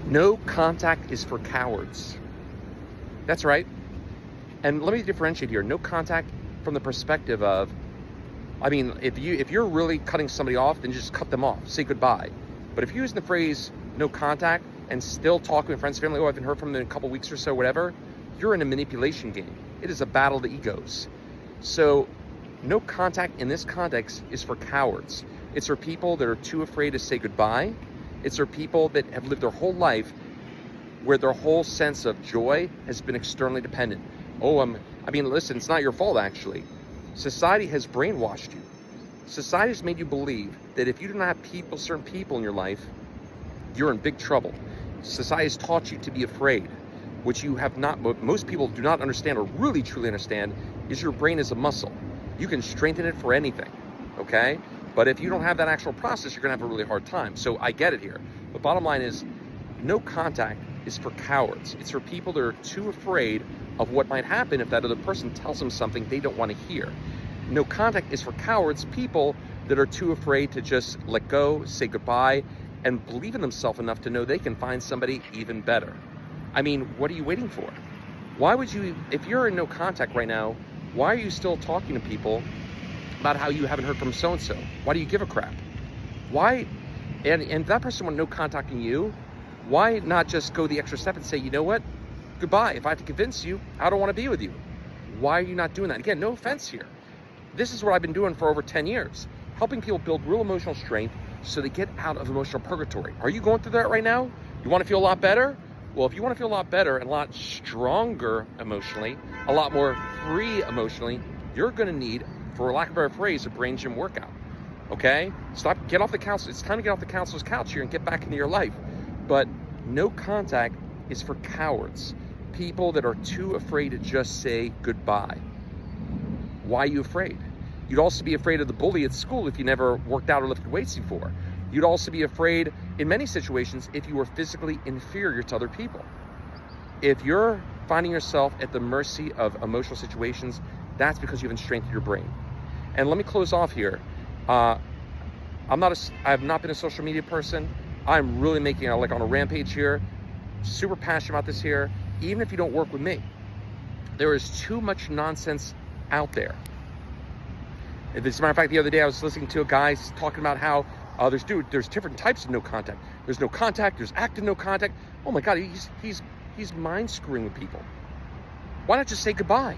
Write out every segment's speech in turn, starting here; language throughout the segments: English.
No contact is for cowards. That's right. And let me differentiate here. No contact from the perspective of, I mean, if you're really cutting somebody off, then just cut them off. Say goodbye. But if you're using the phrase no contact and still talking with friends, family, oh, I haven't heard from them in a couple weeks or so, whatever, you're in a manipulation game. It is a battle of the egos. So no contact in this context is for cowards. It's for people that are too afraid to say goodbye. It's for people that have lived their whole life where their whole sense of joy has been externally dependent. Oh, I mean, listen, it's not your fault, actually. Society has brainwashed you. Society has made you believe that if you do not have people, certain people in your life, you're in big trouble. Society has taught you to be afraid, which you have not, most people do not understand or really truly understand, is your brain is a muscle. You can strengthen it for anything, okay? But if you don't have that actual process, you're gonna have a really hard time. So I get it here. But bottom line is, no contact is for cowards. It's for people that are too afraid of what might happen if that other person tells them something they don't want to hear. No contact is for cowards, people that are too afraid to just let go, say goodbye, and believe in themselves enough to know they can find somebody even better. I mean, what are you waiting for? Why would you, if you're in no contact right now, why are you still talking to people about how you haven't heard from so-and-so? Why do you give a crap? Why, and that person want no contacting you, why not just go the extra step and say, you know what? Goodbye. If I have to convince you, I don't want to be with you. Why are you not doing that? Again, no offense here. This is what I've been doing for over 10 years, helping people build real emotional strength so they get out of emotional purgatory. Are you going through that right now? You want to feel a lot better? Well, if you want to feel a lot better and a lot stronger emotionally, a lot more free emotionally, you're going to need, for lack of a better phrase, a brain gym workout. Okay? Get off the couch. It's time to get off the counselor's couch here and get back into your life. But no contact is for cowards. People that are too afraid to just say goodbye. Why are you afraid? You'd also be afraid of the bully at school if you never worked out or lifted weights before. You'd also be afraid in many situations if you were physically inferior to other people. If you're finding yourself at the mercy of emotional situations, that's because you haven't strengthened your brain. And let me close off here. I have not been a social media person. I'm really making like on a rampage here. Super passionate about this here. Even if you don't work with me, there is too much nonsense out there. As a matter of fact, the other day I was listening to a guy talking about how there's different types of no contact. There's no contact. There's active no contact. Oh my God, he's mind screwing with people. Why not just say goodbye?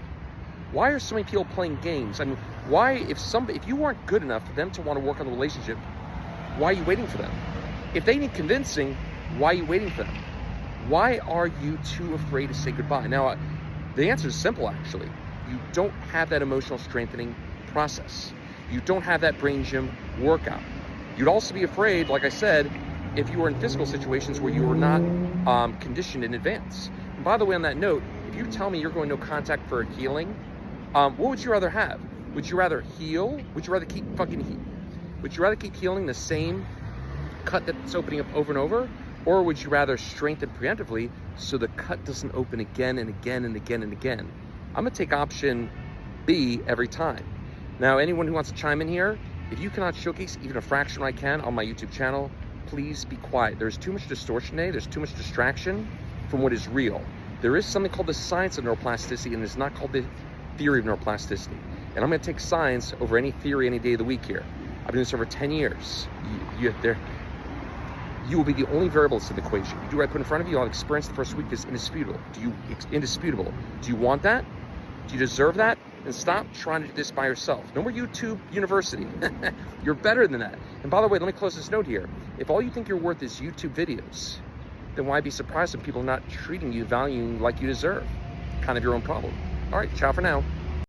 Why are so many people playing games? I mean, why if you weren't good enough for them to want to work on the relationship, why are you waiting for them? If they need convincing, why are you waiting for them? Why are you too afraid to say goodbye? Now, the answer is simple, actually. You don't have that emotional strengthening process. You don't have that brain gym workout. You'd also be afraid, like I said, if you were in physical situations where you were not conditioned in advance. And by the way, on that note, if you tell me you're going no contact for healing, what would you rather have? Would you rather heal? Would you rather keep Would you rather keep healing the same cut that's opening up over and over? Or would you rather strengthen preemptively so the cut doesn't open again and again and again and again? I'm gonna take option B every time. Now, anyone who wants to chime in here, if you cannot showcase even a fraction I can on my YouTube channel, please be quiet. There's too much distortion today. There's too much distraction from what is real. There is something called the science of neuroplasticity, and it's not called the theory of neuroplasticity. And I'm gonna take science over any theory any day of the week here. I've been doing this over 10 years. You will be the only variables in the equation. You do what I put in front of you, you'll have experience the first week is indisputable. Indisputable. Do you want that? Do you deserve that? Then stop trying to do this by yourself. No more YouTube University. You're better than that. And by the way, let me close this note here. If all you think you're worth is YouTube videos, then why be surprised when people are not treating you, valuing you like you deserve? Kind of your own problem. All right, ciao for now.